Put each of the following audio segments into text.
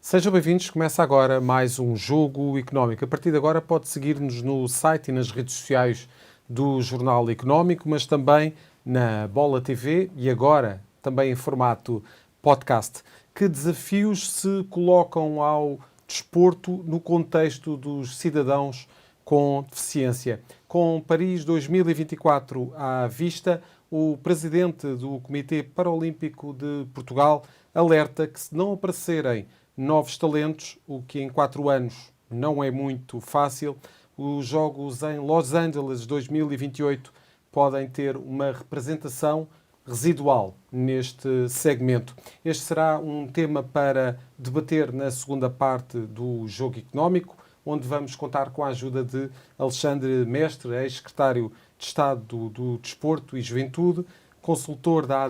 Sejam bem-vindos, começa agora mais um Jogo Económico. A partir de agora pode seguir-nos no site e nas redes sociais do Jornal Económico, mas também na Bola TV e agora também em formato podcast. Que desafios se colocam ao desporto no contexto dos cidadãos com deficiência? Com Paris 2024 à vista, o presidente do Comitê Paralímpico de Portugal alerta que se não aparecerem novos talentos, o que em 4 anos não é muito fácil, os Jogos em Los Angeles 2028 podem ter uma representação residual neste segmento. Este será um tema para debater na segunda parte do Jogo Económico, onde vamos contar com a ajuda de Alexandre Mestre, ex-secretário de Estado do Desporto e Juventude, consultor da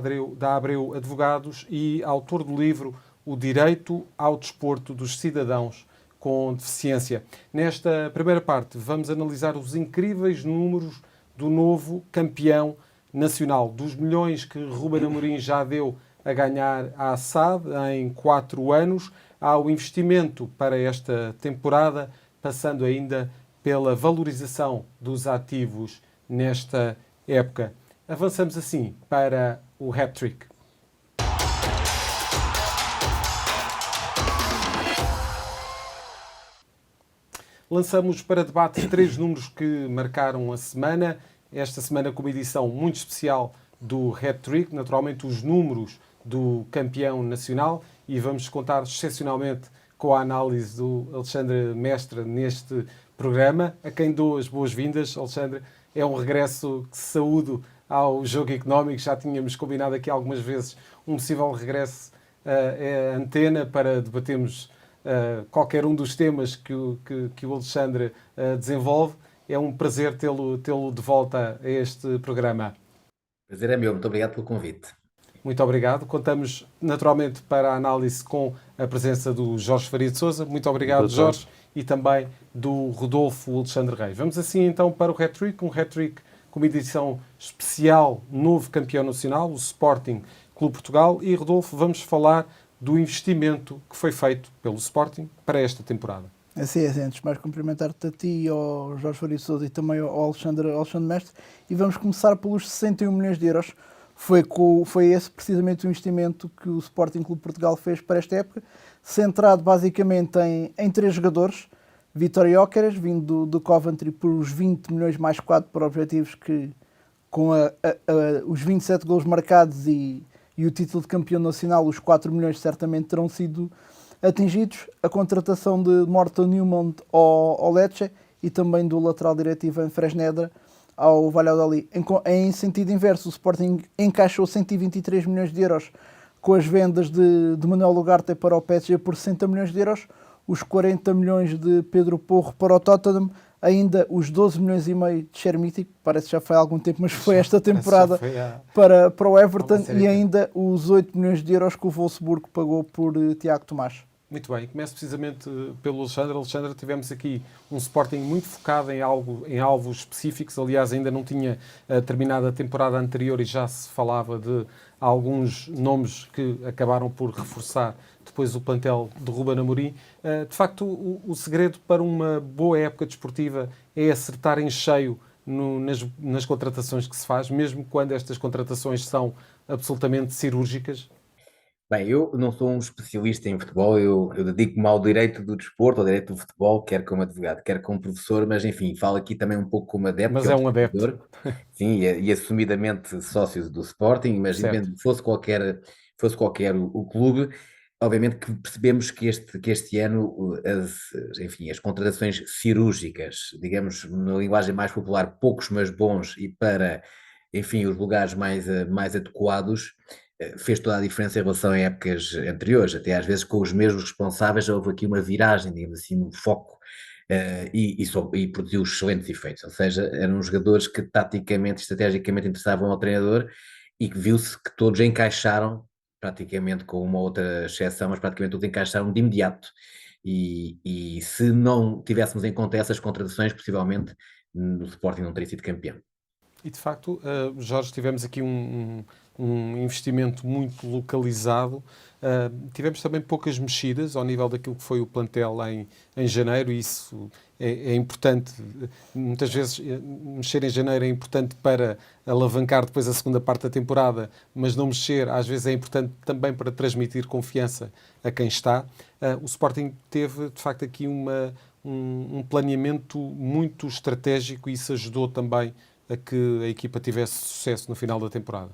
Abreu Advogados e autor do livro O Direito ao Desporto dos Cidadãos com Deficiência. Nesta primeira parte, vamos analisar os incríveis números do novo campeão nacional, dos milhões que Ruben Amorim já deu a ganhar à SAD em 4 anos, ao investimento para esta temporada, passando ainda pela valorização dos ativos nesta época. Avançamos assim para o hat-trick. Lançamos para debate 3 números que marcaram a semana. Esta semana com uma edição muito especial do hat-trick, naturalmente os números do campeão nacional, e vamos contar excepcionalmente com a análise do Alexandre Mestre neste programa, a quem dou as boas-vindas. Alexandre, é um regresso que saúdo ao Jogo Económico. Já tínhamos combinado aqui algumas vezes um possível regresso à antena para debatermos qualquer um dos temas que o Alexandre desenvolve. É um prazer tê-lo de volta a este programa. Prazer é meu, muito obrigado pelo convite. Muito obrigado. Contamos naturalmente para a análise com a presença do Jorge Faria de Sousa. Muito obrigado, Jorge, e também do Rodolfo Alexandre Reis. Vamos assim então para o hat-trick, um hat-trick com uma edição especial, novo campeão nacional, o Sporting Clube Portugal. E Rodolfo, vamos falar do investimento que foi feito pelo Sporting para esta temporada. Assim é, antes de mais cumprimentar-te a ti, ao Jorge Faria de Sousa e também ao Alexandre Mestre, e vamos começar pelos 61 milhões de euros. Foi esse precisamente o investimento que o Sporting Clube Portugal fez para esta época, centrado basicamente em 3 jogadores. Vítor Gyökeres, vindo do Coventry por os 20 milhões mais 4 para objetivos que, com os 27 golos marcados e o título de campeão nacional, os 4 milhões certamente terão sido atingidos. A contratação de Morten Newman ao Lecce e também do lateral direito Ivan Fresneda ao Valladolid. Em sentido inverso, o Sporting encaixou 123 milhões de euros com as vendas de Manuel Ugarte para o PSG por 60 milhões de euros, os 40 milhões de Pedro Porro para o Tottenham, ainda os 12 milhões e meio de Chermiti, parece que já foi há algum tempo, mas foi esta temporada para o Everton, e ainda os 8 milhões de euros que o Wolfsburgo pagou por Tiago Tomás. Muito bem, começo precisamente pelo Alexandre. Alexandre, tivemos aqui um Sporting muito focado em alvos específicos. Aliás, ainda não tinha terminado a temporada anterior e já se falava de alguns nomes que acabaram por reforçar depois o plantel de Ruben Amorim. De facto, o segredo para uma boa época desportiva é acertar em cheio nas contratações que se faz, mesmo quando estas contratações são absolutamente cirúrgicas. Bem, eu não sou um especialista em futebol, eu dedico-me ao direito do desporto, ao direito do futebol, quer como advogado, quer como professor, mas enfim, falo aqui também um pouco como adepto. Mas é um adepto. Sim, e assumidamente sócio do Sporting, mas fosse qualquer o clube, obviamente que percebemos que este ano as contratações cirúrgicas, digamos, na linguagem mais popular, poucos mas bons, e para, enfim, os lugares mais adequados, fez toda a diferença em relação a épocas anteriores, até às vezes com os mesmos responsáveis houve aqui uma viragem, digamos assim, no foco, e produziu excelentes efeitos, ou seja, eram jogadores que taticamente, estrategicamente interessavam ao treinador e que viu-se que todos encaixaram, praticamente com uma outra exceção, mas praticamente todos encaixaram de imediato, e se não tivéssemos em conta essas contratações, possivelmente o Sporting não teria sido campeão. E de facto, Jorge, tivemos aqui um investimento muito localizado. Tivemos também poucas mexidas ao nível daquilo que foi o plantel em janeiro, e isso é importante. Muitas vezes mexer em janeiro é importante para alavancar depois a segunda parte da temporada, mas não mexer às vezes é importante também para transmitir confiança a quem está. O Sporting teve de facto aqui um planeamento muito estratégico, e isso ajudou também a que a equipa tivesse sucesso no final da temporada.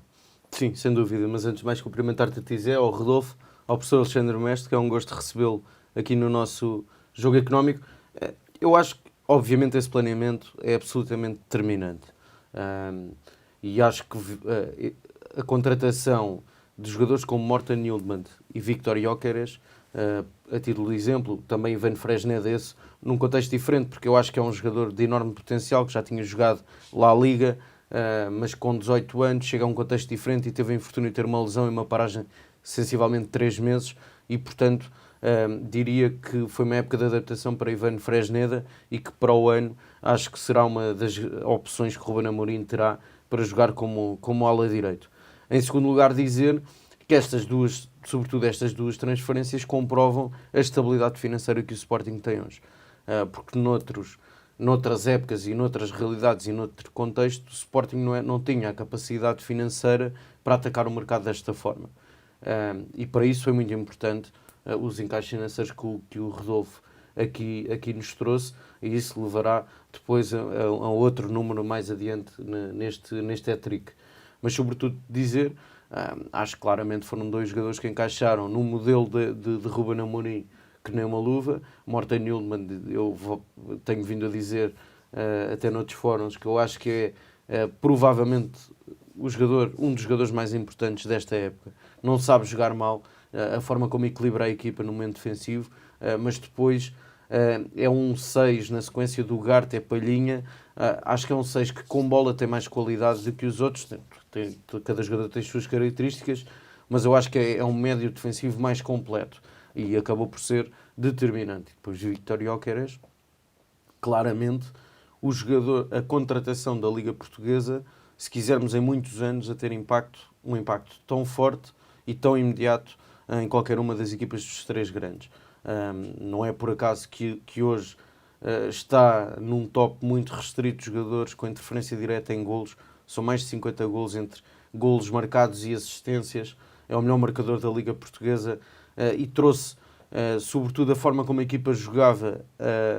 Sim, sem dúvida, mas antes de mais cumprimentar-te a ti, Zé, ao Rodolfo, ao professor Alexandre Mestre, que é um gosto recebê-lo aqui no nosso Jogo Económico. Eu acho que, obviamente, esse planeamento é absolutamente determinante. E acho que a contratação de jogadores como Morten Hjulmand e Viktor Gyökeres, a título de exemplo, também Ivan Fresneda, num contexto diferente, porque eu acho que é um jogador de enorme potencial, que já tinha jogado lá a Liga, mas com 18 anos chega a um contexto diferente e teve a infortúnio de ter uma lesão e uma paragem sensivelmente 3 meses, e portanto diria que foi uma época de adaptação para Ivan Fresneda, e que para o ano acho que será uma das opções que Ruben Amorim terá para jogar como ala direito. Em segundo lugar, dizer que sobretudo estas duas transferências comprovam a estabilidade financeira que o Sporting tem hoje, porque noutras épocas e noutras realidades e noutro contexto, o Sporting não tinha a capacidade financeira para atacar o mercado desta forma. E para isso foi muito importante os encaixes financeiros que o Rodolfo aqui nos trouxe, e isso levará depois a outro número mais adiante neste hat-trick. Mas sobretudo dizer, acho que claramente foram dois jogadores que encaixaram no modelo de Ruben Amorim que nem uma luva. Morten Hjulmand, eu tenho vindo a dizer até noutros fóruns, que eu acho que é provavelmente um dos jogadores mais importantes desta época. Não sabe jogar mal, a forma como equilibra a equipa no momento defensivo, mas depois é um 6 na sequência do Ugarte, é Palhinha. Acho que é um 6 que com bola tem mais qualidade do que os outros. Cada jogador tem as suas características, mas eu acho que é um médio defensivo mais completo, e acabou por ser determinante. Depois Viktor Gyökeres, claramente a contratação da Liga Portuguesa, se quisermos em muitos anos, a ter um impacto tão forte e tão imediato em qualquer uma das equipas dos três grandes. Não é por acaso que hoje está num top muito restrito de jogadores com interferência direta em golos. São mais de 50 golos entre golos marcados e assistências. É o melhor marcador da Liga Portuguesa, e trouxe, sobretudo, a forma como a equipa jogava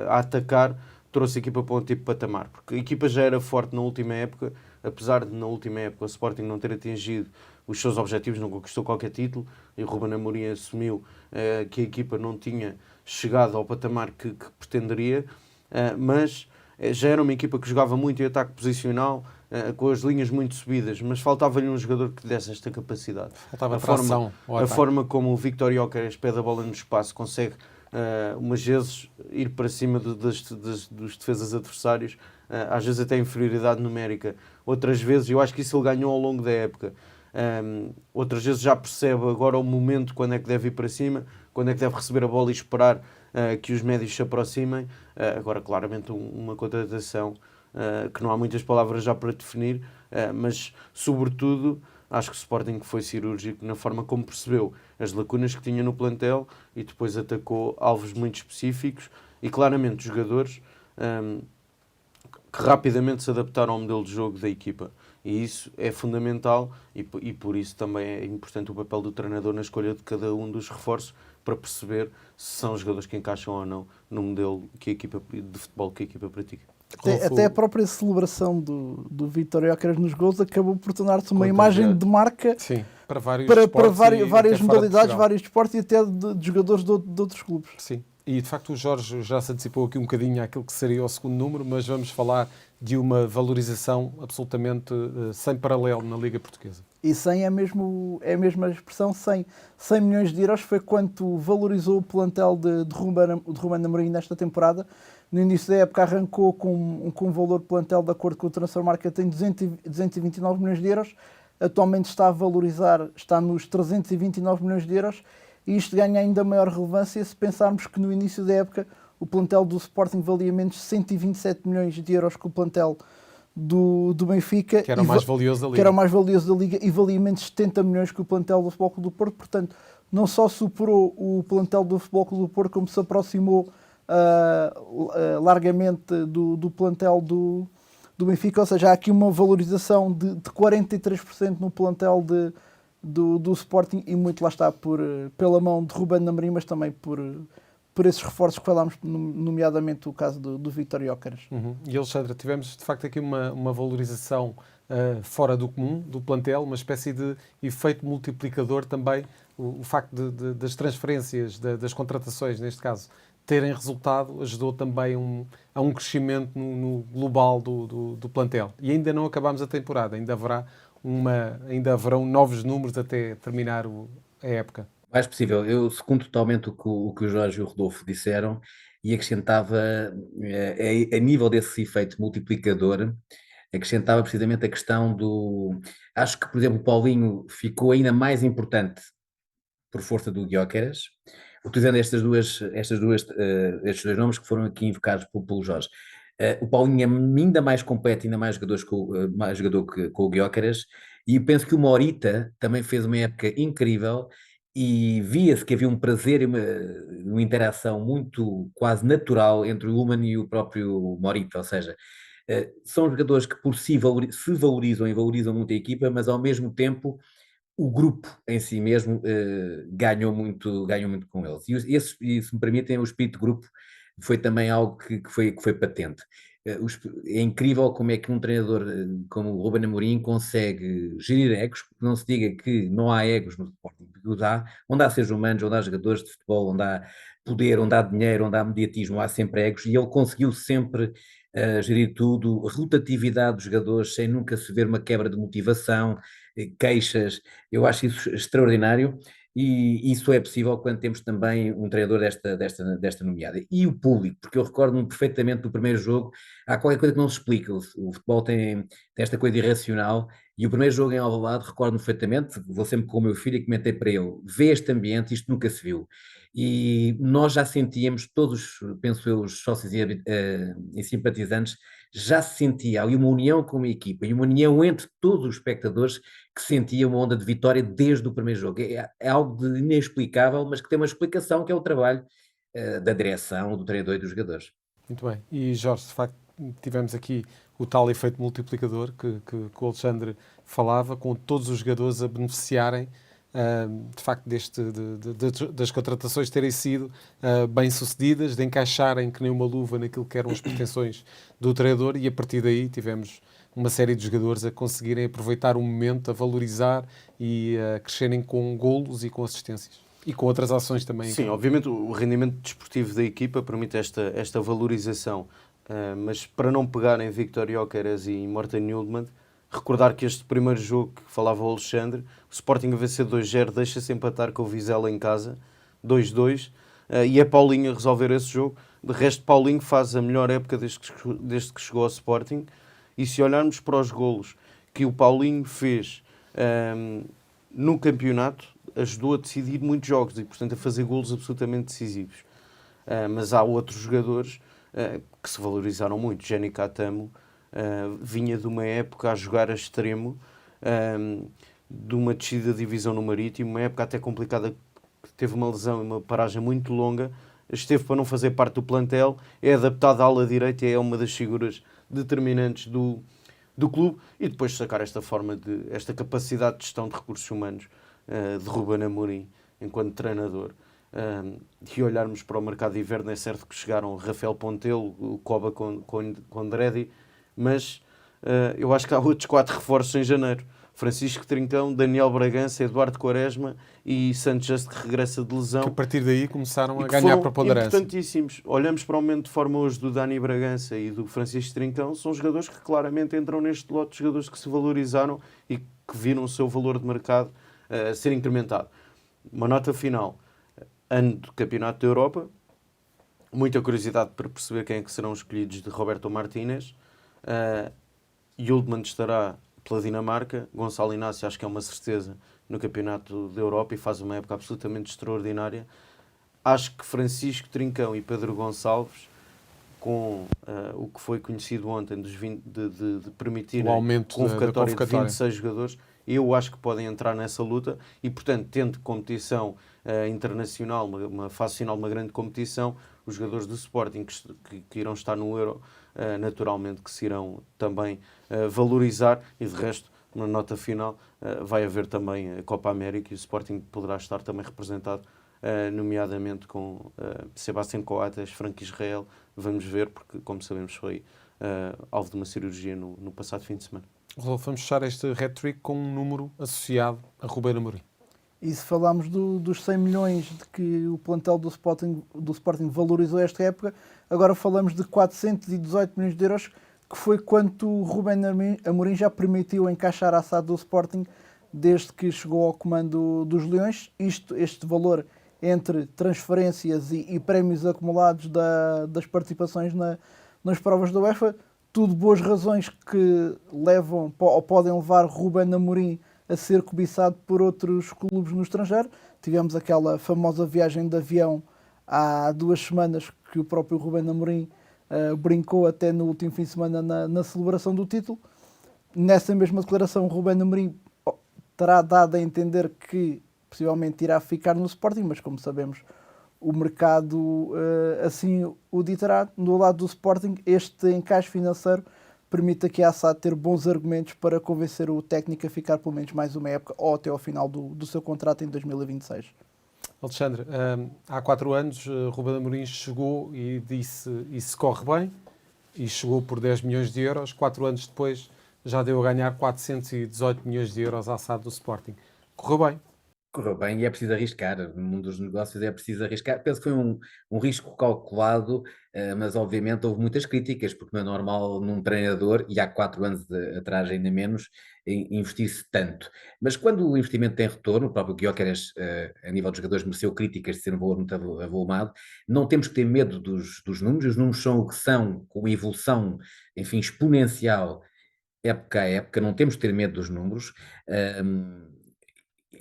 a atacar, trouxe a equipa para um tipo de patamar. Porque a equipa já era forte na última época, apesar de na última época o Sporting não ter atingido os seus objetivos, não conquistou qualquer título, e o Ruben Amorim assumiu que a equipa não tinha chegado ao patamar que pretenderia, mas já era uma equipa que jogava muito em ataque posicional, com as linhas muito subidas, mas faltava-lhe um jogador que desse esta capacidade. Faltava tração. A forma como o Viktor Gyökeres pede a bola no espaço, consegue umas vezes ir para cima dos defesas adversários, às vezes até inferioridade numérica, outras vezes, eu acho que isso ele ganhou ao longo da época, outras vezes já percebe agora o momento, quando é que deve ir para cima, quando é que deve receber a bola e esperar que os médios se aproximem. Agora claramente uma contratação que não há muitas palavras já para definir, mas sobretudo acho que o Sporting foi cirúrgico na forma como percebeu as lacunas que tinha no plantel e depois atacou alvos muito específicos e claramente jogadores que rapidamente se adaptaram ao modelo de jogo da equipa. E isso é fundamental, e por isso também é importante o papel do treinador na escolha de cada um dos reforços, para perceber se são jogadores que encaixam ou não no modelo de futebol que a equipa pratica. Até a própria celebração do Viktor Gyökeres nos gols acabou por tornar-se uma imagem de marca. Sim, para vários para várias modalidades, vários desportos e até de jogadores de outros clubes. Sim, e de facto o Jorge já se antecipou aqui um bocadinho àquilo que seria o segundo número, mas vamos falar de uma valorização absolutamente sem paralelo na Liga Portuguesa. E 100 é a mesma expressão, 100 milhões de euros foi quanto valorizou o plantel de Ruben Amorim nesta temporada. No início da época arrancou com um valor de plantel, de acordo com o Transfermarkt, tem 229 milhões de euros. Atualmente está a valorizar, está nos 329 milhões de euros, e isto ganha ainda maior relevância se pensarmos que no início da época o plantel do Sporting valia menos 127 milhões de euros que o plantel do Benfica. Que era o mais valioso da Liga. Que era o mais valioso da Liga e valia menos 70 milhões que o plantel do Futebol Clube do Porto. Portanto, não só superou o plantel do Futebol Clube do Porto, como se aproximou largamente do plantel do Benfica. Ou seja, há aqui uma valorização de 43% no plantel do Sporting e muito lá está pela mão de Ruben Amorim, mas também por esses reforços que falámos, nomeadamente o caso do Vítor Gyökeres. E Alexandre, tivemos de facto aqui uma valorização fora do comum do plantel, uma espécie de efeito multiplicador também, o facto das transferências, das contratações, neste caso, terem resultado, ajudou também a um crescimento no global do plantel. E ainda não acabámos a temporada, ainda haverão novos números até terminar a época. Mais possível. Eu segundo totalmente o que o Jorge e o Rodolfo disseram e acrescentava, a nível desse efeito multiplicador, acrescentava precisamente a questão do... Acho que, por exemplo, o Paulinho ficou ainda mais importante por força do Gyökeres, utilizando estes dois nomes que foram aqui invocados pelo Jorge. O Paulinho é ainda mais completo, ainda mais jogador que o Gyökeres, e penso que o Morita também fez uma época incrível e via-se que havia um prazer e uma interação muito quase natural entre o Ullmann e o próprio Morita, ou seja, são jogadores que por si se valorizam e valorizam muito a equipa, mas ao mesmo tempo o grupo em si mesmo ganhou muito com eles. E se me permitem, o espírito de grupo foi também algo que foi patente. É incrível como é que um treinador como o Ruben Amorim consegue gerir egos, porque não se diga que não há egos no Sporting, onde há seres humanos, onde há jogadores de futebol, onde há poder, onde há dinheiro, onde há mediatismo, há sempre egos, e ele conseguiu sempre gerir tudo, rotatividade dos jogadores, sem nunca se ver uma quebra de motivação, queixas. Eu acho isso extraordinário e isso é possível quando temos também um treinador desta nomeada. E o público, porque eu recordo-me perfeitamente do primeiro jogo, há qualquer coisa que não se explica, o futebol tem esta coisa irracional, e o primeiro jogo em Alvalade, recordo-me perfeitamente, vou sempre com o meu filho e comentei para ele, vê este ambiente, isto nunca se viu. E nós já sentíamos, todos, penso eu, os sócios e simpatizantes, já se sentia ali uma união com a equipa e uma união entre todos os espectadores que sentia uma onda de vitória desde o primeiro jogo. É algo de inexplicável, mas que tem uma explicação, que é o trabalho da direção, do treinador e dos jogadores. Muito bem. E Jorge, de facto, tivemos aqui o tal efeito multiplicador que o Alexandre falava, com todos os jogadores a beneficiarem de facto das contratações terem sido bem-sucedidas, de encaixarem que nem uma luva naquilo que eram as pretensões do treinador, e a partir daí tivemos uma série de jogadores a conseguirem aproveitar o momento, a valorizar e a crescerem com golos e com assistências. E com outras ações também. Sim, obviamente o rendimento desportivo da equipa permite esta valorização, mas para não pegar em Vítor Gyökeres e Morten Hjulmand, recordar que este primeiro jogo que falava o Alexandre, o Sporting a vencer 2-0, deixa-se empatar com o Vizela em casa, 2-2, e é Paulinho a resolver esse jogo. De resto, Paulinho faz a melhor época desde que chegou ao Sporting, e se olharmos para os golos que o Paulinho fez no campeonato, ajudou a decidir muitos jogos e, portanto, a fazer golos absolutamente decisivos. Mas há outros jogadores que se valorizaram muito. Jenny Catamo vinha de uma época a jogar a extremo, de uma descida de divisão no Marítimo, uma época até complicada, que teve uma lesão e uma paragem muito longa, esteve para não fazer parte do plantel, é adaptado à ala direita e é uma das figuras determinantes do clube, e depois sacar esta capacidade de gestão de recursos humanos de Ruben Amorim enquanto treinador. E olharmos para o mercado de inverno, é certo que chegaram Rafael Pontelo, o Koba com Andredi, mas eu acho que há outros 4 reforços em janeiro: Francisco Trincão, Daniel Bragança, Eduardo Quaresma e Santos Just, que regressa de lesão. Que a partir daí começaram a ganhar preponderância. Importantíssimos. Olhamos para o momento de forma hoje do Dani Bragança e do Francisco Trincão, são jogadores que claramente entram neste lote de jogadores que se valorizaram e que viram o seu valor de mercado a ser incrementado. Uma nota final: ano do Campeonato da Europa, muita curiosidade para perceber quem é que serão os escolhidos de Roberto Martínez. Hjulmand estará pela Dinamarca, Gonçalo Inácio acho que é uma certeza no Campeonato da Europa e faz uma época absolutamente extraordinária. Acho que Francisco Trincão e Pedro Gonçalves, com o que foi conhecido ontem de permitir o aumento convocatória da de 26 jogadores, eu acho que podem entrar nessa luta e, portanto, tendo competição internacional, uma fase final de uma grande competição, os jogadores do Sporting que irão estar no Euro, naturalmente que se irão também valorizar e, de resto, na nota final, vai haver também a Copa América e o Sporting poderá estar também representado, nomeadamente com Sebastián Coates, Frank Israel. Vamos ver, porque, como sabemos, foi alvo de uma cirurgia no passado fim de semana. Rodolfo, vamos fechar este hat-trick com um número associado a Ruben Amorim. E se falarmos dos 100 milhões de que o plantel do Sporting valorizou esta época, agora falamos de 418 milhões de euros, que foi quanto o Ruben Amorim já permitiu encaixar a SAD do Sporting desde que chegou ao comando dos Leões. Este valor entre transferências e prémios acumulados das participações nas provas da UEFA, tudo boas razões que levam ou podem levar Ruben Amorim a ser cobiçado por outros clubes no estrangeiro. Tivemos aquela famosa viagem de avião há 2 semanas que o próprio Ruben Amorim brincou até no último fim de semana na celebração do título. Nessa mesma declaração, Ruben Amorim terá dado a entender que possivelmente irá ficar no Sporting, mas como sabemos, o mercado assim o ditará. Do lado do Sporting, este encaixe financeiro permite aqui à SAD ter bons argumentos para convencer o técnico a ficar pelo menos mais uma época ou até ao final do seu contrato em 2026. Alexandre, há 4 anos Ruben Amorim chegou e disse isso corre bem e chegou por 10 milhões de euros. 4 anos depois já deu a ganhar 418 milhões de euros à SAD do Sporting. Correu bem. Correu bem e é preciso arriscar. No mundo dos negócios é preciso arriscar. Penso que foi um risco calculado, mas obviamente houve muitas críticas, porque não é normal num treinador, e há 4 anos atrás ainda menos, investir-se tanto. Mas quando o investimento tem retorno, o próprio Gyökeres, a nível dos jogadores, mereceu críticas de ser um valor muito avolumado, não temos que ter medo dos números. Os números são o que são, com evolução, enfim, exponencial, época a época, não temos que ter medo dos números.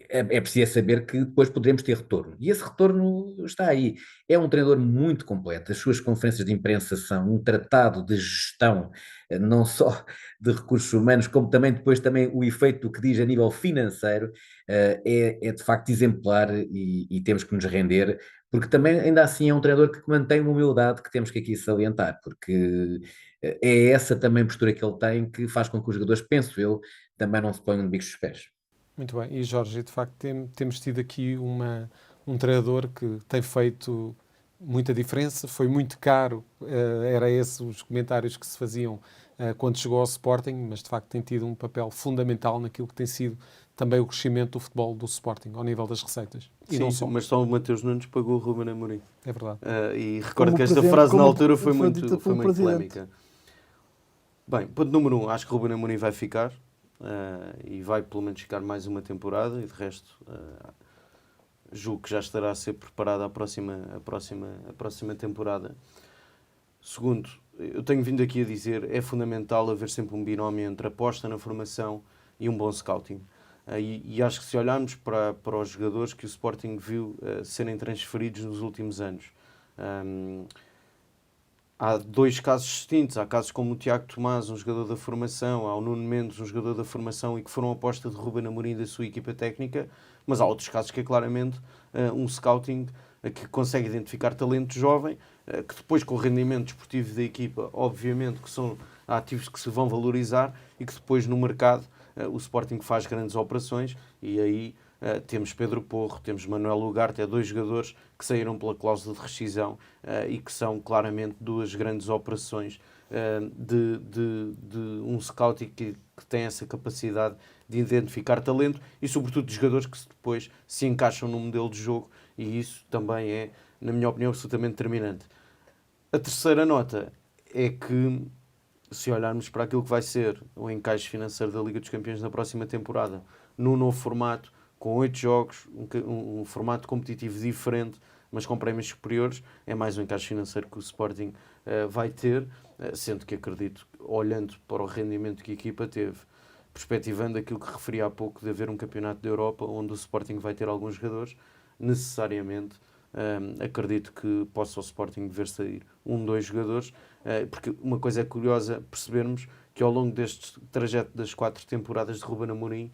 É preciso saber que depois poderemos ter retorno. E esse retorno está aí. É um treinador muito completo. As suas conferências de imprensa são um tratado de gestão, não só de recursos humanos, como também o efeito que diz a nível financeiro, é de facto exemplar e temos que nos render, porque também ainda assim é um treinador que mantém uma humildade que temos que aqui salientar, porque é essa também postura que ele tem que faz com que os jogadores, penso eu, também não se ponham de bicos dos pés. Muito bem. E Jorge, de facto temos tido aqui um treinador que tem feito muita diferença, foi muito caro, era esses os comentários que se faziam quando chegou ao Sporting, mas de facto tem tido um papel fundamental naquilo que tem sido também o crescimento do futebol do Sporting, ao nível das receitas. E sim, não só. Mas só o Mateus Nunes pagou o Ruben Amorim. É verdade. E recordo que esta frase na altura foi muito polémica. Bem, ponto número 1, acho que o Ruben Amorim vai ficar. E vai pelo menos ficar mais uma temporada e de resto julgo que já estará a ser preparada a próxima temporada. Segundo, eu tenho vindo aqui a dizer, é fundamental haver sempre um binómio entre aposta na formação e um bom scouting. E acho que se olharmos para os jogadores que o Sporting viu serem transferidos nos últimos anos, há 2 casos distintos. Há casos como o Tiago Tomás, um jogador da formação, há o Nuno Mendes, um jogador da formação, e que foram aposta de Ruben Amorim da sua equipa técnica, mas há outros casos que é claramente um scouting que consegue identificar talento jovem, que depois com o rendimento desportivo da equipa, obviamente que são ativos que se vão valorizar e que depois no mercado o Sporting faz grandes operações e aí temos Pedro Porro, temos Manuel Ugarte, 2 jogadores que saíram pela cláusula de rescisão e que são claramente 2 grandes operações de um scouting que tem essa capacidade de identificar talento e sobretudo de jogadores que depois se encaixam no modelo de jogo, e isso também é, na minha opinião, absolutamente determinante. A terceira nota é que, se olharmos para aquilo que vai ser o encaixe financeiro da Liga dos Campeões na próxima temporada, no novo formato, com 8 jogos, um formato competitivo diferente, mas com prémios superiores, é mais um encaixe financeiro que o Sporting vai ter, sendo que acredito, olhando para o rendimento que a equipa teve, perspectivando aquilo que referi há pouco de haver um campeonato da Europa, onde o Sporting vai ter alguns jogadores, necessariamente acredito que possa o Sporting ver sair 2 jogadores, porque uma coisa é curiosa percebermos que ao longo deste trajeto das 4 temporadas de Ruben Amorim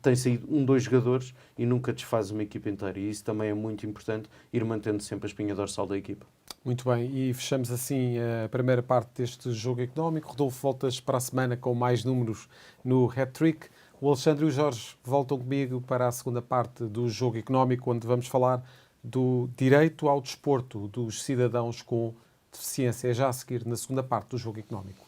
tem saído 2 jogadores e nunca desfaz uma equipa inteira, e isso também é muito importante, ir mantendo sempre a espinha dorsal da equipa. Muito bem, e fechamos assim a primeira parte deste jogo económico. Rodolfo, voltas para a semana com mais números no Hat-Trick. O Alexandre e o Jorge voltam comigo para a segunda parte do jogo económico, onde vamos falar do direito ao desporto dos cidadãos com deficiência. É já a seguir na segunda parte do jogo económico.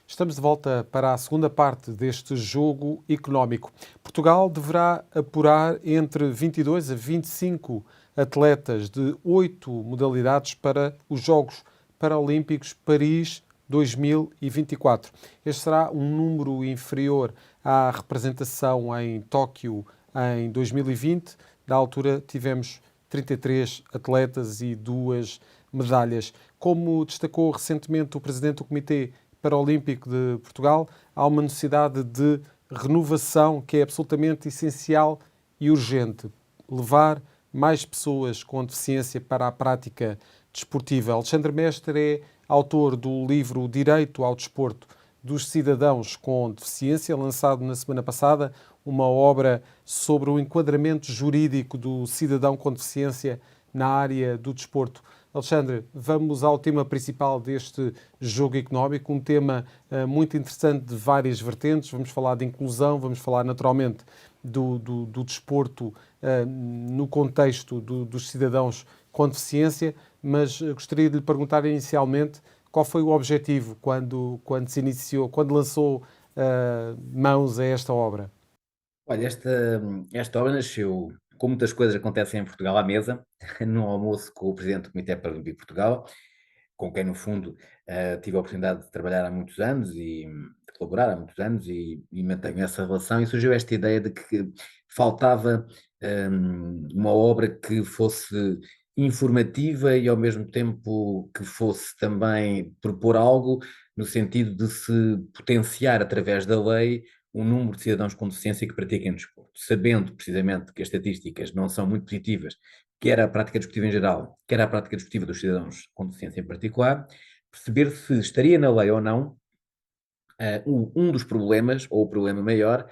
Estamos de volta para a segunda parte deste jogo económico. Portugal deverá apurar entre 22 a 25 atletas de 8 modalidades para os Jogos Paralímpicos Paris 2024. Este será um número inferior à representação em Tóquio em 2020. Na altura tivemos 33 atletas e 2 medalhas. Como destacou recentemente o presidente do Comitê Paralímpico de Portugal, há uma necessidade de renovação que é absolutamente essencial e urgente. Levar mais pessoas com deficiência para a prática desportiva. Alexandre Mestre é autor do livro Direito ao Desporto dos Cidadãos com Deficiência, lançado na semana passada, uma obra sobre o enquadramento jurídico do cidadão com deficiência na área do desporto. Alexandre, vamos ao tema principal deste jogo económico, um tema muito interessante de várias vertentes. Vamos falar de inclusão, vamos falar naturalmente do desporto no contexto dos cidadãos com deficiência, mas gostaria de lhe perguntar inicialmente qual foi o objetivo quando se iniciou, quando lançou mãos a esta obra. Olha, esta obra nasceu, como muitas coisas acontecem em Portugal à mesa, num almoço com o presidente do Comitê Paralímpico de Portugal, com quem, no fundo, tive a oportunidade de trabalhar há muitos anos e de colaborar há muitos anos e mantenho essa relação. E surgiu esta ideia de que faltava uma obra que fosse informativa e, ao mesmo tempo, que fosse também propor algo no sentido de se potenciar, através da lei, um número de cidadãos com deficiência que pratiquem desporto, sabendo precisamente que as estatísticas não são muito positivas, quer a prática desportiva em geral, quer a prática desportiva dos cidadãos com deficiência em particular, perceber se estaria na lei ou não um dos problemas, ou o problema maior,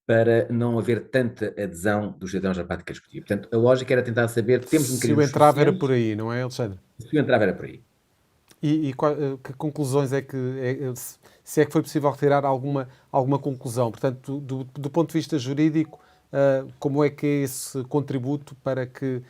para não haver tanta adesão dos cidadãos à prática desportiva. Portanto, a lógica era tentar saber, temos Se o entrave era por aí, não é, Alexandre? Se o entrave era por aí. E que conclusões é que, se é que foi possível retirar alguma conclusão? Portanto, do ponto de vista jurídico, como é que é esse contributo para que,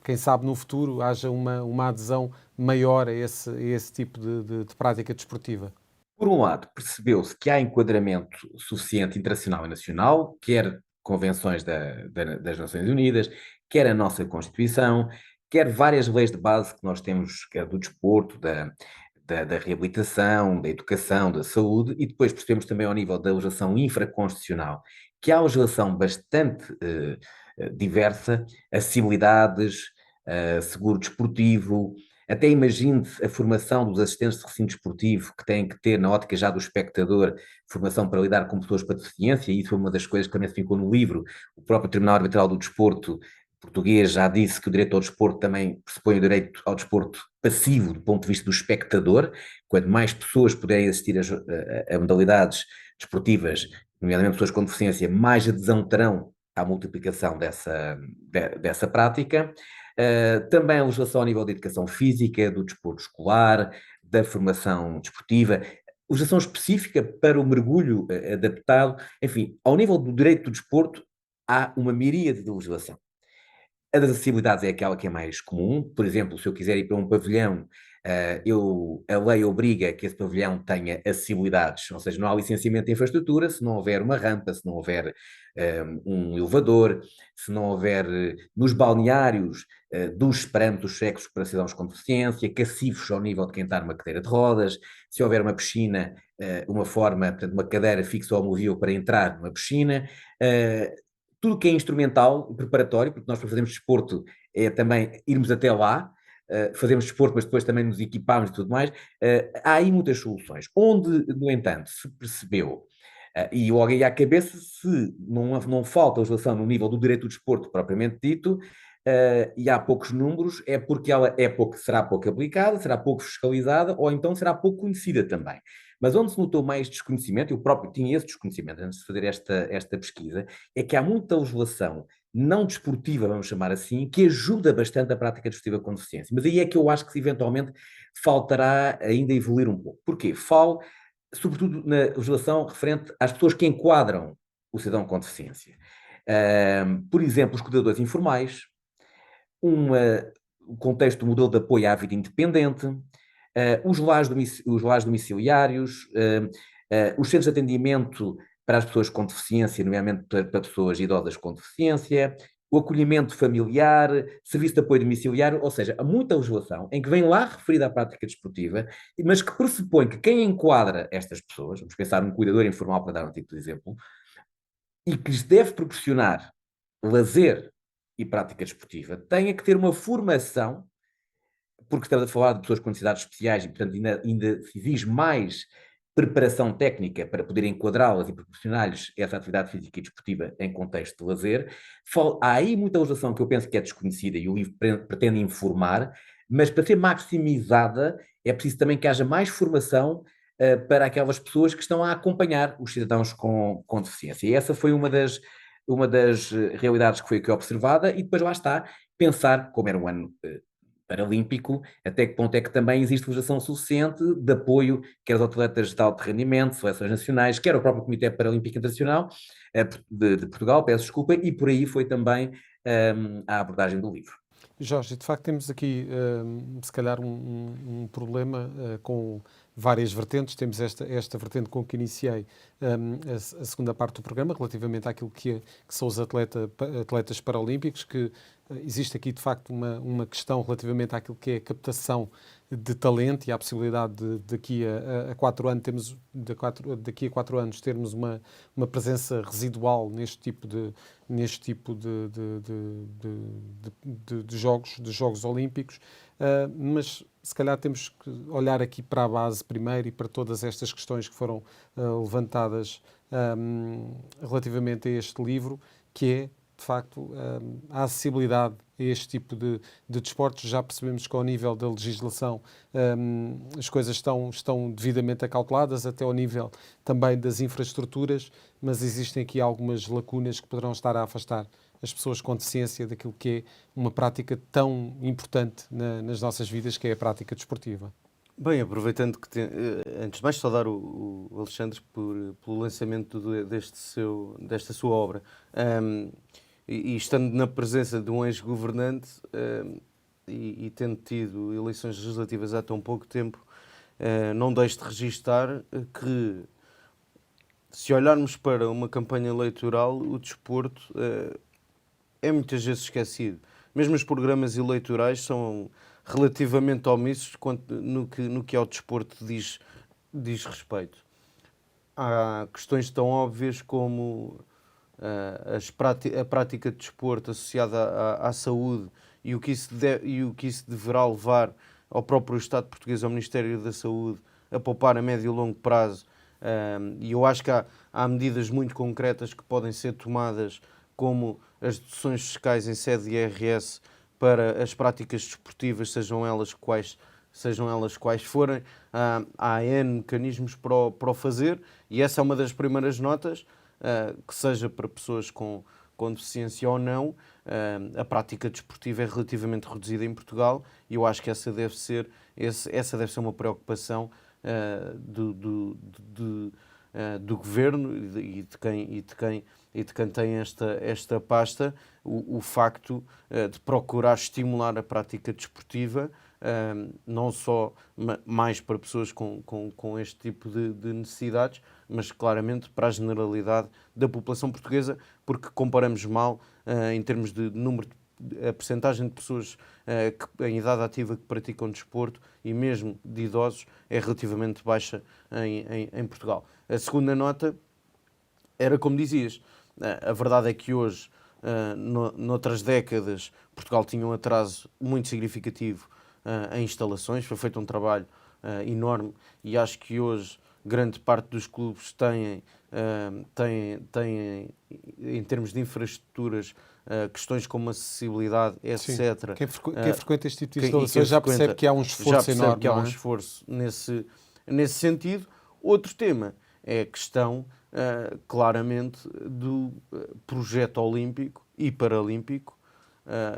quem sabe no futuro, haja uma adesão maior a esse tipo de prática desportiva? Por um lado, percebeu-se que há enquadramento suficiente internacional e nacional, quer convenções das Nações Unidas, quer a nossa Constituição, quer várias leis de base que nós temos, quer do desporto, da reabilitação, da educação, da saúde, e depois percebemos também ao nível da legislação infraconstitucional, que há uma legislação bastante diversa, acessibilidades, seguro desportivo. Até imagine-se a formação dos assistentes de recinto desportivo, que têm que ter, na ótica já do espectador, formação para lidar com pessoas com deficiência, e isso foi uma das coisas que também se ficou no livro. O próprio Tribunal Arbitral do Desporto português já disse que o direito ao desporto também pressupõe o direito ao desporto passivo, do ponto de vista do espectador. Quanto mais pessoas puderem assistir a modalidades desportivas, nomeadamente pessoas com deficiência, mais adesão terão à multiplicação dessa prática. Também a legislação ao nível da educação física, do desporto escolar, da formação desportiva, legislação específica para o mergulho adaptado, enfim, ao nível do direito do desporto há uma miríade de legislação. A das acessibilidades é aquela que é mais comum. Por exemplo, se eu quiser ir para um pavilhão, a lei obriga que esse pavilhão tenha acessibilidades, ou seja, não há licenciamento de infraestrutura se não houver uma rampa, se não houver um elevador, se não houver nos balneários dos parâmetros sexos para cidadãos com deficiência, cacifos ao nível de quem está numa cadeira de rodas, se houver uma piscina, uma forma, portanto, uma cadeira fixa ou movível para entrar numa piscina. Tudo que é instrumental, preparatório, porque nós para fazermos desporto é também irmos até lá, fazemos desporto, mas depois também nos equipamos e tudo mais. Há aí muitas soluções. Onde, no entanto, se percebeu, e logo aí à cabeça, se não falta legislação no nível do direito do desporto propriamente dito, e há poucos números, é porque ela será pouco aplicada, será pouco fiscalizada, ou então será pouco conhecida também. Mas onde se notou mais desconhecimento, eu próprio tinha esse desconhecimento antes de fazer esta pesquisa, é que há muita legislação não desportiva, vamos chamar assim, que ajuda bastante a prática desportiva com deficiência. Mas aí é que eu acho que eventualmente faltará ainda evoluir um pouco. Porquê? Falo, sobretudo, na legislação referente às pessoas que enquadram o cidadão com deficiência. Por exemplo, os cuidadores informais, o contexto do modelo de apoio à vida independente, os lares domiciliários, os centros de atendimento para as pessoas com deficiência, nomeadamente para pessoas idosas com deficiência, o acolhimento familiar, serviço de apoio domiciliário, ou seja, há muita legislação em que vem lá referida à prática desportiva, mas que pressupõe que quem enquadra estas pessoas, vamos pensar num cuidador informal para dar um tipo de exemplo, e que lhes deve proporcionar lazer e prática desportiva, tenha que ter uma formação, porque estamos a falar de pessoas com necessidades especiais e, portanto, ainda se exige mais preparação técnica para poder enquadrá-las e proporcionar-lhes essa atividade física e desportiva em contexto de lazer. Há aí muita legislação que eu penso que é desconhecida e o livro pretende informar, mas para ser maximizada é preciso também que haja mais formação para aquelas pessoas que estão a acompanhar os cidadãos com deficiência. E essa foi uma das realidades que foi aqui observada, e depois lá está, pensar, como era um ano paralímpico, até que ponto é que também existe legislação suficiente de apoio, quer aos atletas de alto rendimento, seleções nacionais, quer ao próprio Comitê Paralímpico Internacional de Portugal, peço desculpa, e por aí foi também a abordagem do livro. Jorge, de facto temos aqui, se calhar, um problema com várias vertentes. Temos esta vertente com que iniciei a segunda parte do programa, relativamente àquilo que são os atletas paralímpicos, que existe aqui, de facto, uma questão relativamente àquilo que é a captação de talento e à possibilidade de daqui a 4 anos termos uma presença residual neste tipo de jogos olímpicos, mas se calhar temos que olhar aqui para a base primeiro e para todas estas questões que foram levantadas relativamente a este livro, que é, de facto, a acessibilidade a este tipo de desportos. Já percebemos que ao nível da legislação as coisas estão devidamente acauteladas, até ao nível também das infraestruturas, mas existem aqui algumas lacunas que poderão estar a afastar as pessoas com deficiência daquilo que é uma prática tão importante nas nossas vidas, que é a prática desportiva. Bem, aproveitando que antes de mais saudar o Alexandre pelo lançamento desta sua obra, e estando na presença de um ex-governante e tendo tido eleições legislativas há tão pouco tempo, não deixo de registar que, se olharmos para uma campanha eleitoral, o desporto é muitas vezes esquecido. Mesmo os programas eleitorais são relativamente omissos no que ao desporto diz respeito. Há questões tão óbvias como a prática de desporto associada à saúde e o que isso deverá levar ao próprio Estado português, ao Ministério da Saúde, a poupar a médio e longo prazo. E eu acho que há medidas muito concretas que podem ser tomadas, como as deduções fiscais em sede de IRS para as práticas desportivas, sejam elas quais forem. Há N mecanismos para o fazer, e essa é uma das primeiras notas, que seja para pessoas com deficiência ou não, a prática desportiva é relativamente reduzida em Portugal, e eu acho que essa deve ser uma preocupação do Governo e de quem tem esta pasta, o facto de procurar estimular a prática desportiva, não só mais para pessoas com este tipo de necessidades, mas claramente para a generalidade da população portuguesa, porque comparamos mal em termos de número, a percentagem de pessoas em idade ativa que praticam desporto, e mesmo de idosos, é relativamente baixa em Portugal. A segunda nota era como dizias. A verdade é que hoje, noutras décadas, Portugal tinha um atraso muito significativo em instalações, foi feito um trabalho enorme e acho que hoje grande parte dos clubes têm, em termos de infraestruturas, questões como acessibilidade, etc. Quem frequenta este tipo de instalações já percebe que há um esforço enorme. Que há um esforço nesse sentido. Outro tema é a questão, claramente, do projeto olímpico e paralímpico.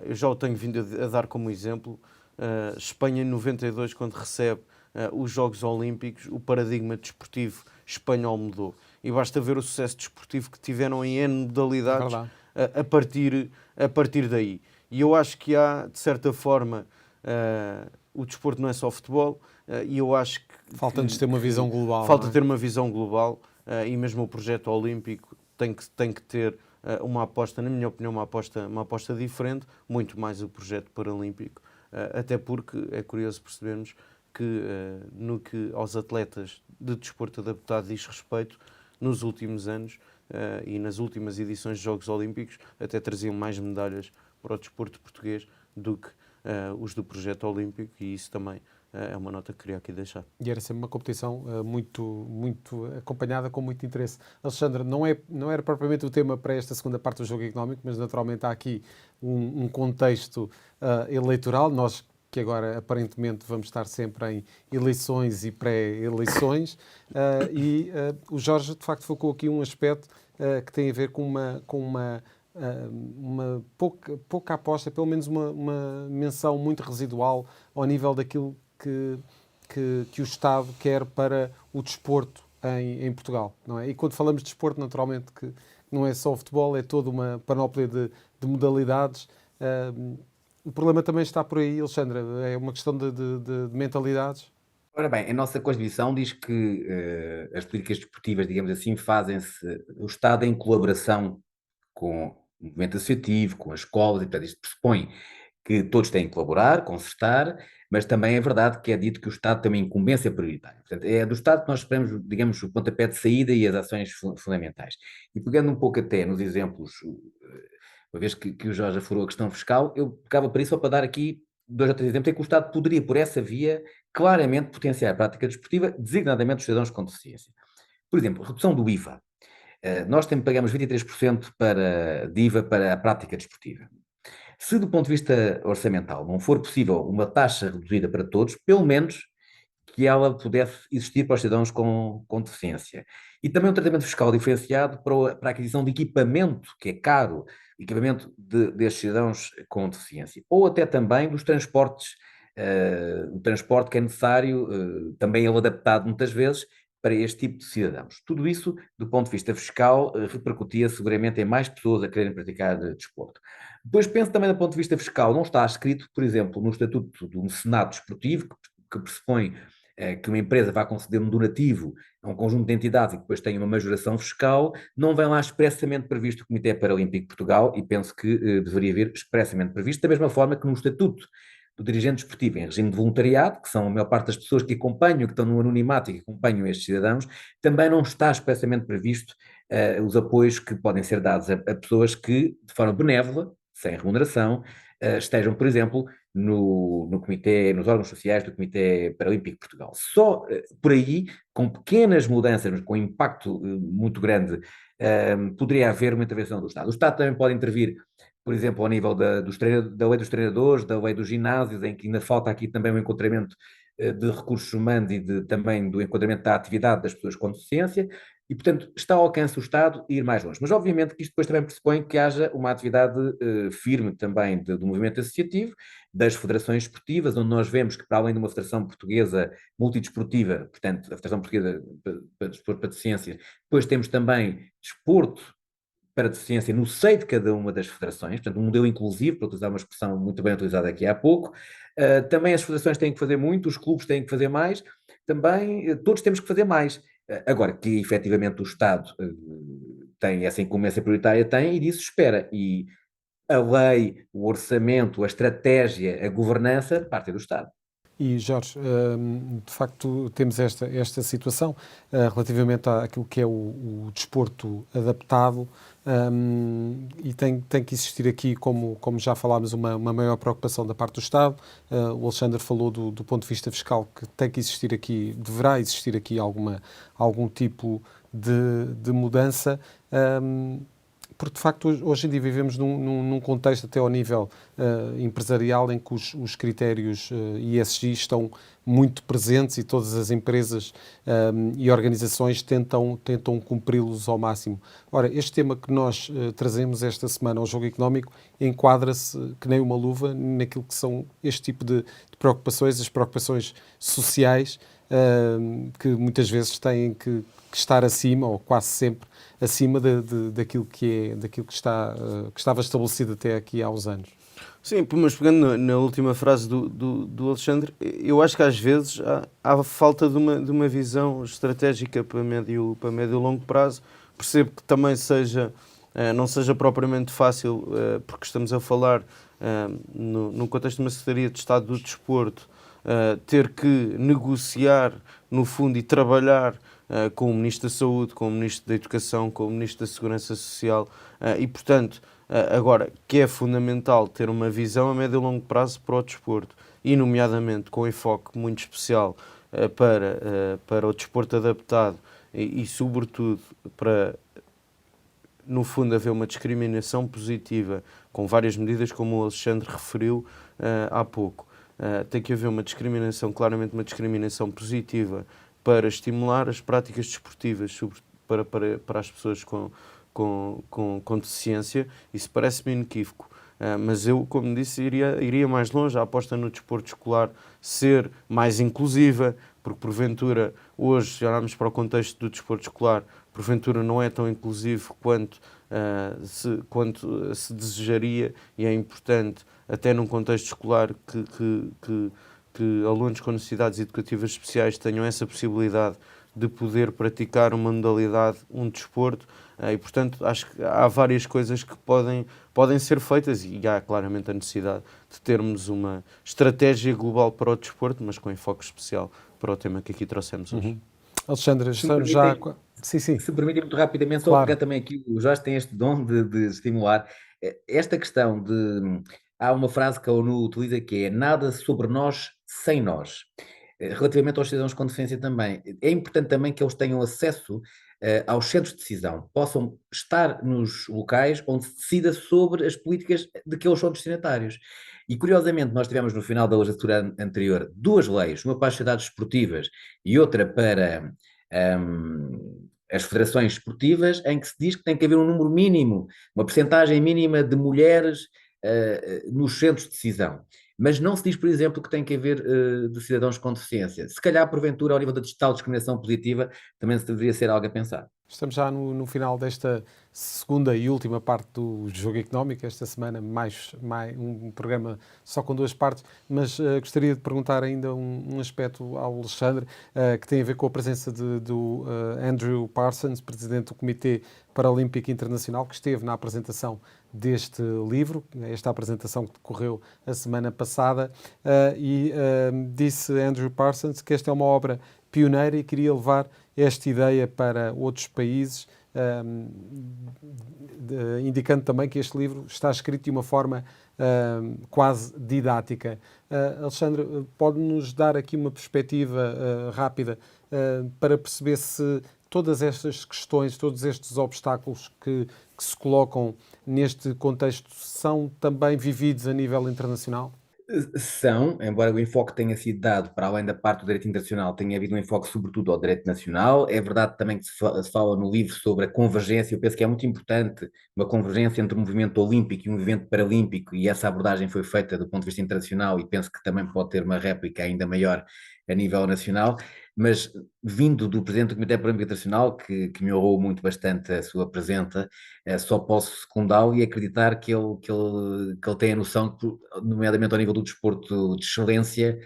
Eu já o tenho vindo a dar como exemplo. Espanha, em 92, quando recebe os Jogos Olímpicos, o paradigma desportivo espanhol mudou. E basta ver o sucesso desportivo que tiveram em N modalidades a partir daí. E eu acho que há, de certa forma, o desporto não é só futebol, e eu acho que... Falta-nos ter uma visão global. Falta ter uma visão global, e mesmo o projeto olímpico tem que ter uma aposta, na minha opinião, uma aposta diferente, muito mais o projeto paralímpico, até porque é curioso percebermos que, no que aos atletas de desporto adaptado diz respeito, nos últimos anos e nas últimas edições de Jogos Olímpicos até traziam mais medalhas para o desporto português do que os do projeto olímpico, e isso também é uma nota que queria aqui deixar. E era sempre uma competição muito acompanhada, com muito interesse. Alexandre, não era propriamente o tema para esta segunda parte do Jogo Económico, mas naturalmente há aqui um contexto eleitoral. Nós que agora aparentemente vamos estar sempre em eleições e pré-eleições, o Jorge de facto focou aqui um aspecto que tem a ver com uma pouca aposta, pelo menos uma menção muito residual ao nível daquilo que o Estado quer para o desporto em Portugal, não é? E quando falamos de desporto, naturalmente que não é só o futebol, é toda uma panóplia de modalidades. O problema também está por aí, Alexandre, é uma questão de mentalidades. Ora bem, a nossa Constituição diz que as políticas desportivas, digamos assim, fazem-se o Estado em colaboração com o movimento associativo, com as escolas, e portanto isto pressupõe que todos têm que colaborar, concertar, mas também é verdade que é dito que o Estado tem uma incumbência prioritária. Portanto, é do Estado que nós esperamos, digamos, o pontapé de saída e as ações fundamentais. E pegando um pouco até nos exemplos, uma vez que o Jorge afurou a questão fiscal, eu pegava para isso só para dar aqui 2 ou 3 exemplos em que o Estado poderia, por essa via, claramente potenciar a prática desportiva, designadamente os cidadãos com deficiência. Por exemplo, redução do IVA. Nós pagamos 23% de IVA para a prática desportiva. Se do ponto de vista orçamental não for possível uma taxa reduzida para todos, pelo menos que ela pudesse existir para os cidadãos com deficiência. E também um tratamento fiscal diferenciado para a aquisição de equipamento, que é caro, equipamento destes cidadãos com deficiência. Ou até também dos transportes, o transporte que é necessário, também ele adaptado muitas vezes, para este tipo de cidadãos. Tudo isso, do ponto de vista fiscal, repercutia seguramente em mais pessoas a quererem praticar desporto. Depois penso também do ponto de vista fiscal, não está escrito, por exemplo, no Estatuto do Mecenato Desportivo, que pressupõe que uma empresa vai conceder um donativo a um conjunto de entidades e que depois tenha uma majoração fiscal, não vem lá expressamente previsto o Comitê Paralímpico de Portugal, e penso que deveria haver expressamente previsto, da mesma forma que no Estatuto do dirigente desportivo em regime de voluntariado, que são a maior parte das pessoas que acompanham, que estão no anonimato e que acompanham estes cidadãos, também não está expressamente previsto os apoios que podem ser dados a pessoas que, de forma benévola, sem remuneração, estejam, por exemplo, no comitê, nos órgãos sociais do Comitê Paralímpico de Portugal. Só por aí, com pequenas mudanças, mas com impacto muito grande, poderia haver uma intervenção do Estado. O Estado também pode intervir, por exemplo, ao nível da lei dos treinadores, da lei dos ginásios, em que ainda falta aqui também um enquadramento de recursos humanos e também do enquadramento da atividade das pessoas com deficiência, e, portanto, está ao alcance do Estado ir mais longe. Mas, obviamente, que isto depois também pressupõe que haja uma atividade firme também do movimento associativo, das federações esportivas, onde nós vemos que, para além de uma federação portuguesa multidesportiva, portanto, a Federação Portuguesa para Desporto para Deficiência, depois temos também desporto para deficiência no seio de cada uma das federações, portanto, um modelo inclusivo, para utilizar uma expressão muito bem utilizada aqui há pouco. Também as federações têm que fazer muito, os clubes têm que fazer mais, também todos temos que fazer mais. Agora, que efetivamente o Estado tem essa incumbência prioritária, tem, e disso espera. E a lei, o orçamento, a estratégia, a governança, parte do Estado. E Jorge, de facto temos esta situação relativamente àquilo que é o desporto adaptado, e tem que existir aqui, como já falámos, uma maior preocupação da parte do Estado. O Alexandre falou do ponto de vista fiscal, que tem que existir aqui, deverá existir aqui algum tipo de mudança. Porque, de facto, hoje em dia vivemos num contexto, até ao nível empresarial, em que os critérios ESG estão muito presentes e todas as empresas e organizações tentam cumpri-los ao máximo. Ora, este tema que nós trazemos esta semana ao Jogo Económico enquadra-se que nem uma luva naquilo que são este tipo de preocupações, as preocupações sociais, que muitas vezes têm que estar acima, ou quase sempre acima daquilo que estava estabelecido até aqui há uns anos. Sim, mas pegando na última frase do Alexandre, eu acho que às vezes há falta de uma visão estratégica para médio e longo prazo. Percebo que também não seja propriamente fácil, porque estamos a falar no contexto de uma Secretaria de Estado do Desporto, ter que negociar, no fundo, e trabalhar com o Ministro da Saúde, com o Ministro da Educação, com o Ministro da Segurança Social, e, portanto, agora, que é fundamental ter uma visão a médio e longo prazo para o desporto, e nomeadamente com enfoque muito especial para o desporto adaptado e, sobretudo, para, no fundo, haver uma discriminação positiva, com várias medidas, como o Alexandre referiu há pouco. Tem que haver claramente uma discriminação positiva para estimular as práticas desportivas para as pessoas com deficiência. Isso parece-me inequívoco. Mas eu, como disse, iria mais longe. A aposta no desporto escolar ser mais inclusiva, porque porventura, hoje, já olhamos para o contexto do desporto escolar, porventura não é tão inclusivo quanto se desejaria, e é importante, até num contexto escolar, que alunos com necessidades educativas especiais tenham essa possibilidade de poder praticar uma modalidade, um desporto, e portanto acho que há várias coisas que podem ser feitas, e há claramente a necessidade de termos uma estratégia global para o desporto, mas com enfoque especial para o tema que aqui trouxemos hoje. Alexandre, estamos já... Sim. Se me permitem, muito rapidamente, claro. só pegar também aqui, o Jorge tem este dom de estimular esta questão de... Há uma frase que a ONU utiliza que é nada sobre nós sem nós. Relativamente aos cidadãos com deficiência também, é importante também que eles tenham acesso aos centros de decisão, possam estar nos locais onde se decida sobre as políticas de que eles são destinatários. E curiosamente, nós tivemos no final da legislatura anterior duas leis, uma para as sociedades esportivas e outra para as federações esportivas, em que se diz que tem que haver um número mínimo, uma percentagem mínima de mulheres nos centros de decisão. Mas não se diz, por exemplo, que tem que haver de cidadãos com deficiência. Se calhar, porventura, ao nível da tal discriminação positiva, também se deveria ser algo a pensar. Estamos já no final desta segunda e última parte do Jogo Económico, esta semana mais um programa só com duas partes, mas gostaria de perguntar ainda um aspecto ao Alexandre, que tem a ver com a presença do Andrew Parsons, presidente do Comitê Paralímpico Internacional, que esteve na apresentação deste livro, esta apresentação que decorreu a semana passada, e disse Andrew Parsons que esta é uma obra pioneira e queria levar esta ideia para outros países, indicando também que este livro está escrito de uma forma quase didática. Alexandre, pode-nos dar aqui uma perspectiva rápida para perceber se todas estas questões, todos estes obstáculos que se colocam neste contexto são também vividos a nível internacional? São, embora o enfoque tenha sido dado para além da parte do direito internacional, tenha havido um enfoque sobretudo ao direito nacional. É verdade também que se fala no livro sobre a convergência. Eu penso que é muito importante uma convergência entre o movimento olímpico e o movimento paralímpico, e essa abordagem foi feita do ponto de vista internacional e penso que também pode ter uma réplica ainda maior a nível nacional. Mas vindo do Presidente do Comitê Paralímpico Internacional, que me honrou muito bastante a sua presença, só posso secundá-lo e acreditar que ele tem a noção, nomeadamente ao nível do desporto de excelência,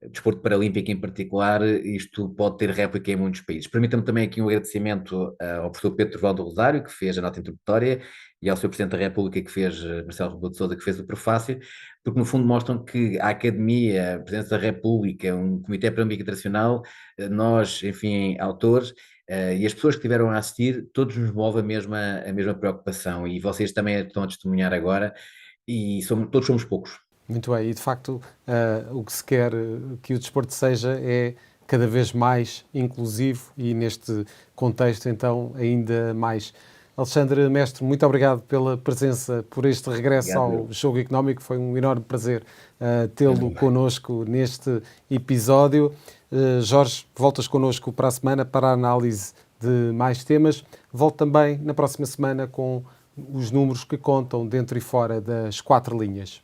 desporto paralímpico em particular, isto pode ter réplica em muitos países. Permita-me também aqui um agradecimento ao professor Pedro Trovão do Rosário, que fez a nota introdutória, e ao Sr. Presidente da República, Marcelo Rebelo de Sousa, que fez o prefácio, porque no fundo mostram que a Academia, a Presidência da República, um Comitê Paralímpico Internacional, nós, enfim, autores, e as pessoas que estiveram a assistir, todos nos move a mesma preocupação, e vocês também estão a testemunhar agora, e todos somos poucos. Muito bem, e de facto o que se quer que o desporto seja é cada vez mais inclusivo e neste contexto então ainda mais. Alexandre Mestre, muito obrigado pela presença, por este regresso ao Jogo Económico, foi um enorme prazer tê-lo connosco neste episódio. Jorge, voltas connosco para a semana para a análise de mais temas. Volto também na próxima semana com os números que contam dentro e fora das 4 linhas.